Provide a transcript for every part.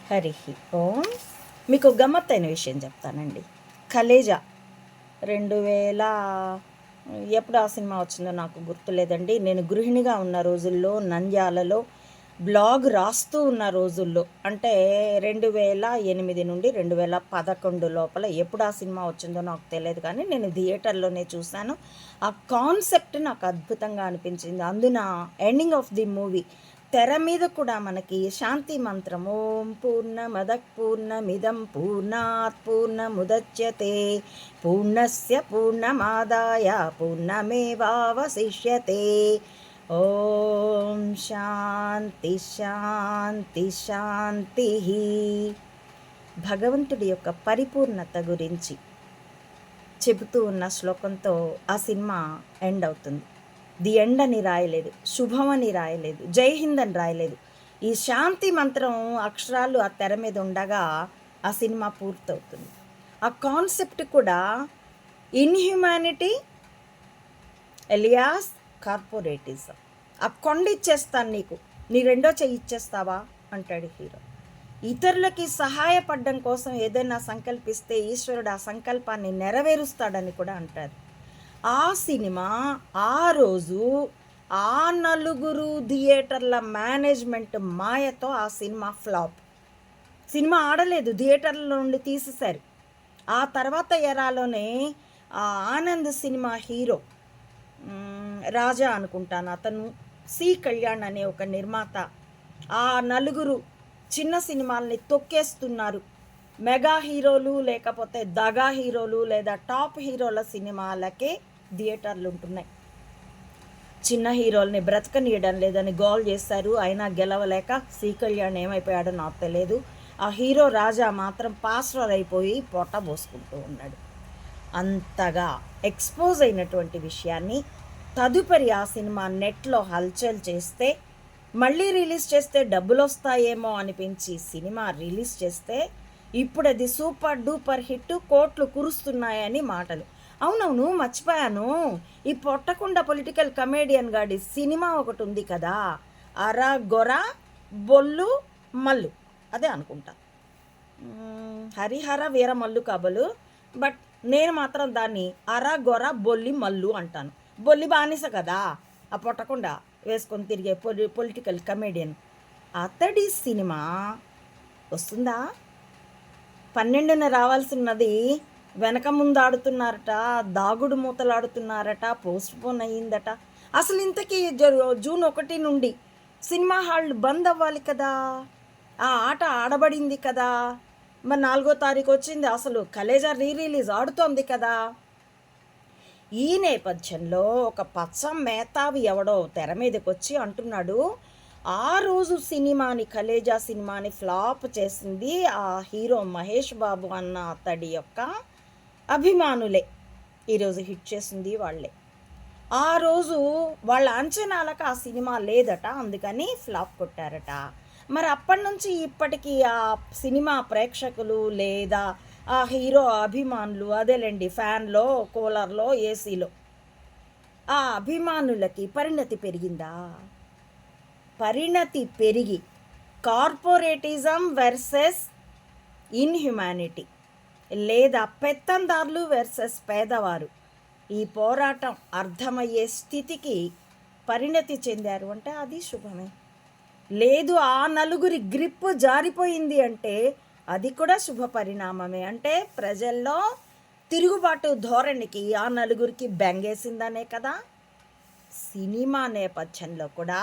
హరి ఓం. మీకు గమ్మత్తైన విషయం చెప్తానండి. కలేజా 2000 ఎప్పుడు ఆ సినిమా వచ్చిందో నాకు గుర్తులేదండి. నేను గృహిణిగా ఉన్న రోజుల్లో నంద్యాలలో బ్లాగ్ రాస్తూ ఉన్న రోజుల్లో, అంటే 2008 నుండి 2011 లోపల ఎప్పుడు ఆ సినిమా వచ్చిందో నాకు తెలియదు, కానీ నేను థియేటర్లోనే చూశాను. ఆ కాన్సెప్ట్ నాకు అద్భుతంగా అనిపించింది. అందున ఎండింగ్ ఆఫ్ ది మూవీ తెర మీద కూడా మనకి శాంతి మంత్రం, ఓం పూర్ణమద పూర్ణమిదం పూర్ణాత్ పూర్ణముదచ్యతే పూర్ణస్య పూర్ణమాదాయ పూర్ణమేవావశిష్యతే. ఓం శాంతి శాంతి శాంతి. భగవంతుడి యొక్క పరిపూర్ణత గురించి చెబుతూ ఉన్న శ్లోకంతో ఆ సినిమా ఎండ్ అవుతుంది. ది ఎండ్ అని రాయలేదు, శుభం అని రాయలేదు, జై హింద్ అని రాయలేదు. ఈ శాంతి మంత్రం అక్షరాలు ఆ తెర మీద ఉండగా ఆ సినిమా పూర్తవుతుంది. ఆ కాన్సెప్ట్ కూడా ఇన్హ్యూమానిటీ ఎలియాస్ కార్పొరేటిజం. ఆ కొండ ఇచ్చేస్తాను నీకు, నీ రెండో చెయ్యి ఇచ్చేస్తావా అంటాడు హీరో. ఇతరులకి సహాయపడడం కోసం ఏదైనా సంకల్పిస్తే ఈశ్వరుడు ఆ సంకల్పాన్ని నెరవేరుస్తాడని కూడా అంటారు. ఆ సినిమా ఆ రోజు ఆ 4 థియేటర్ల మేనేజ్మెంట్ మాయతో ఆ సినిమా ఫ్లాప్. సినిమా ఆడలేదు, థియేటర్ల నుండి తీసేశారు. ఆ తర్వాత ఎరాలోనే ఆనంద్ సినిమా హీరో రాజా అనుకుంటాను, అతను సి కళ్యాణ్ అనే ఒక నిర్మాత, ఆ 4 చిన్న సినిమాల్ని తొక్కేస్తున్నారు. మెగా హీరోలు లేకపోతే దగా హీరోలు లేదా టాప్ హీరోల సినిమాలకే థియేటర్లు ఉంటున్నాయి. చిన్న హీరోల్ని బ్రతకనీయడం లేదని గోల్ చేశారు. అయినా గెలవలేక సి కళ్యాణ్ ఏమైపోయాడో నాకు తెలియదు. ఆ హీరో రాజా మాత్రం పాస్టర్ అయిపోయి పొట్ట పోసుకుంటూ ఉన్నాడు. అంతగా ఎక్స్పోజ్ అయినటువంటి విషయాన్ని తదుపరి ఆ సినిమా నెట్లో హల్చల్ చేస్తే, మళ్ళీ రిలీజ్ చేస్తే డబ్బులు వస్తాయేమో అనిపించి సినిమా రిలీజ్ చేస్తే ఇప్పుడు అది సూపర్ డూపర్ హిట్, కోట్లు కురుస్తున్నాయని మాటలు. అవునవును, మర్చిపోయాను, ఈ పొట్టకుండా పొలిటికల్ కమేడియన్ గాడి సినిమా ఒకటి ఉంది కదా, అరా గొర బొల్లు మల్లు, అదే అనుకుంటా, హరిహర వీర మల్లు కాబలు, బట్ నేను మాత్రం దాన్ని అరా గొర బొల్లి మల్లు అంటాను. బొల్లి బానిస కదా ఆ పొట్టకుండా వేసుకొని తిరిగే పొలిటికల్ కమేడియన్. అతడి సినిమా వస్తుందా? 12న రావాల్సినది వెనక ముందు ఆడుతున్నారట, దాగుడు మూతలాడుతున్నారట, పోస్ట్ పోన్ అయ్యిందట. అసలు ఇంతకీ జూన్ 1 నుండి సినిమా హాళ్ళు బంద్ అవ్వాలి కదా, ఆ ఆట ఆడబడింది కదా, మరి 4వ తారీఖు వచ్చింది, అసలు కలేజా రిలీజ్ ఆడుతోంది కదా. ఈ నేపథ్యంలో ఒక పచ్చ మేతావి ఎవడో తెర మీదకి వచ్చి అంటున్నాడు, ఆ రోజు సినిమాని, కలేజా సినిమాని ఫ్లాప్ చేసింది ఆ హీరో మహేష్ బాబు అన్న అతడి యొక్క అభిమానులే, ఈరోజు హిట్ చేసింది వాళ్ళే. ఆ రోజు వాళ్ళ అంచనాలకు ఆ సినిమా లేదట, అందుకని ఫ్లాప్ కొట్టారట. మరి అప్పటి నుంచి ఇప్పటికీ ఆ సినిమా ప్రేక్షకులు లేదా ఆ హీరో అభిమానులు, అదేలేండి ఫ్యాన్లో, కూలర్లో, ఏసీలో, ఆ అభిమానులకి పరిణతి పెరిగిందా? పరిణతి పెరిగి కార్పొరేటిజం వర్సెస్ ఇన్హ్యుమానిటీ లేదా పెత్తందారులు వర్సెస్ పేదవారు, ఈ పోరాటం అర్థమయ్యే స్థితికి పరిణతి చెందారు అంటే అది శుభమే. లేదు, ఆ 4 గ్రిప్ జారిపోయింది అంటే అది కూడా శుభ పరిణామమే. అంటే ప్రజల్లో తిరుగుబాటు ధోరణికి ఆ 4 బెంగేసిందనే కదా. సినిమా నేపథ్యంలో కూడా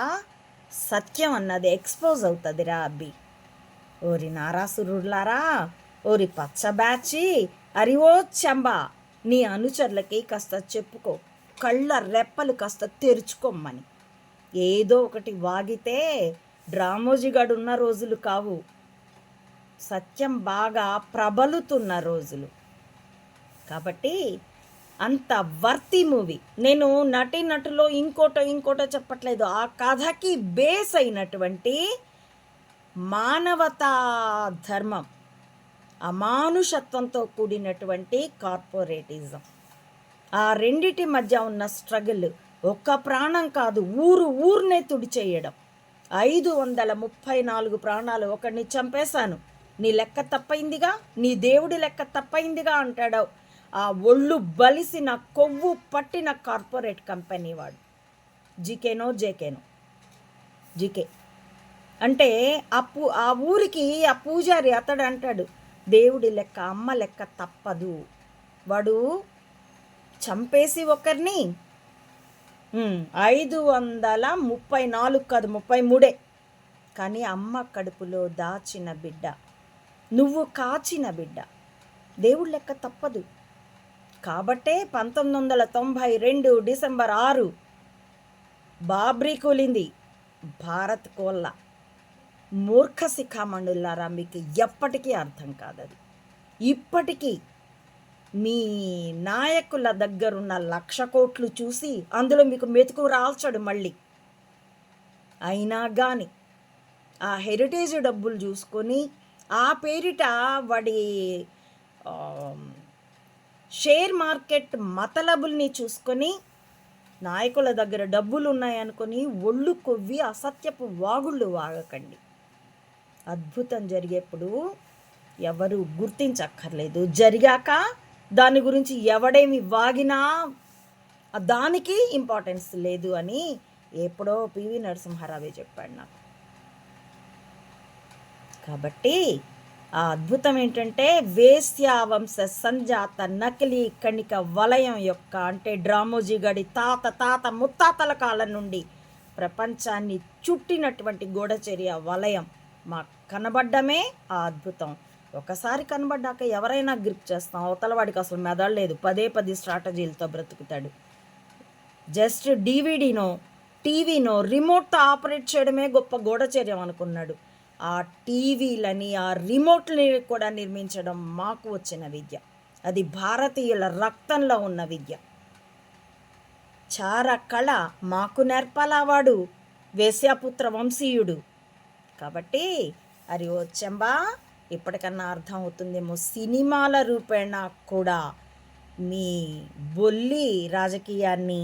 సత్యం అన్నది ఎక్స్పోజ్ అవుతుందిరా అబ్బి. ఓరి నారాసురులారా, ఓరి పచ్చ బ్యాచి, అరివో చెంబా, నీ అనుచరులకి కాస్త చెప్పుకో, కళ్ళ రెప్పలు కాస్త తెరుచుకోమ్మని. ఏదో ఒకటి వాగితే డ్రామోజిగాడు ఉన్న రోజులు కావు, సత్యం బాగా ప్రబలుతున్న రోజులు. కాబట్టి అంత వర్తి మూవీ. నేను నటులో ఇంకోటో చెప్పట్లేదు, ఆ కథకి బేస్ అయినటువంటి మానవతా ధర్మం, అమానుషత్వంతో కూడినటువంటి కార్పొరేటిజం, ఆ రెండిటి మధ్య ఉన్న స్ట్రగుల్, ఒక్క ప్రాణం కాదు, ఊర్నే తుడిచేయడం. 534 ప్రాణాలు, ఒకడిని చంపేశాను, నీ లెక్క తప్పైందిగా, నీ దేవుడి లెక్క తప్పైందిగా అంటాడు ఆ ఒళ్ళు బలిసిన కొవ్వు పట్టిన కార్పొరేట్ కంపెనీ వాడు. జేకేనో జీకే అంటే ఆ ఊరికి ఆ పూజారి అతడు అంటాడు, దేవుడి లెక్క అమ్మ లెక్క తప్పదు. వాడు చంపేసి ఒకరిని 534 కాదు 33, కానీ అమ్మ కడుపులో దాచిన బిడ్డ, నువ్వు కాచిన బిడ్డ, దేవుడి లెక్క తప్పదు. కాబట్టే 1992 డిసెంబర్ 6 బాబ్రీ కూలింది, భారత్ కోళ్ళ. మూర్ఖ శిఖామణులారా, మీకు ఎప్పటికీ అర్థం కాదది. ఇప్పటికీ మీ నాయకుల దగ్గరున్న 1,00,000 కోట్లు చూసి అందులో మీకు మెతుకు రాల్చడు మళ్ళీ. అయినా కానీ ఆ హెరిటేజ్ డబ్బులు చూసుకొని ఆ పేరిట వాడి షేర్ మార్కెట్ మతలబుల్ని చూసుకొని నాయకుల దగ్గర డబ్బులు ఉన్నాయనుకొని ఒళ్ళు కొవ్వి అసత్యపు వాగుళ్ళు వాగకండి. అద్భుతం జరిగేప్పుడు ఎవరు గుర్తించక్కర్లేదు, జరిగాక దాని గురించి ఎవడేమి వాగినా దానికి ఇంపార్టెన్స్ లేదు అని ఎప్పుడో పివి నరసింహారావే చెప్పాడు నాకు. కాబట్టి ఆ అద్భుతం ఏంటంటే వేశ్యావంశ సంజాత నకిలీ కణిక వలయం యొక్క, అంటే డ్రామోజీ గడి తాత ముత్తాతల కాలం నుండి ప్రపంచాన్ని చుట్టినటువంటి గూఢచర్య వలయం మాకు కనబడ్డమే ఆ అద్భుతం. ఒకసారి కనబడ్డాక ఎవరైనా గ్రిప్ చేస్తాం. అవతల వాడికి అసలు మెదడలేదు, 10 స్ట్రాటజీలతో బ్రతుకుతాడు. జస్ట్ డివిడీనో టీవీనో రిమోట్తో ఆపరేట్ చేయడమే గొప్ప గూఢచర్యం అనుకున్నాడు. ఆ టీవీలని ఆ రిమోట్ని కూడా నిర్మించడం మాకు వచ్చిన విద్య. అది భారతీయుల రక్తంలో ఉన్న విద్య. చార కళ మాకు నేర్పాలా వాడు, వేశ్యాపుత్ర వంశీయుడు. కాబట్టి అది వచ్చంబా ఇప్పటికన్నా అర్థం అవుతుందేమో, సినిమాల రూపేణ కూడా మీ బొల్లి రాజకీయాన్ని,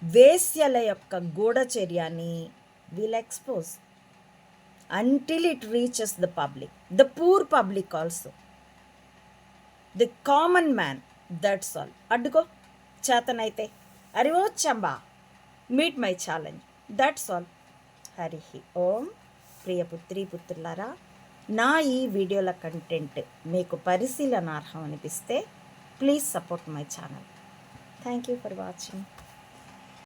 వేశ్యల యొక్క గూఢచర్యాన్ని will expose until it reaches the public, the poor public also, the common man, that's all. అడ్డుకో చేతనైతే, అరే ఓ Chamba meet my challenge, that's all. Hari Om. ప్రియపుత్రి పుత్రులారా, నా ఈ వీడియోల కంటెంట్ మీకు పరిశీలనార్హం అనిపిస్తే please support my channel. Thank you for watching.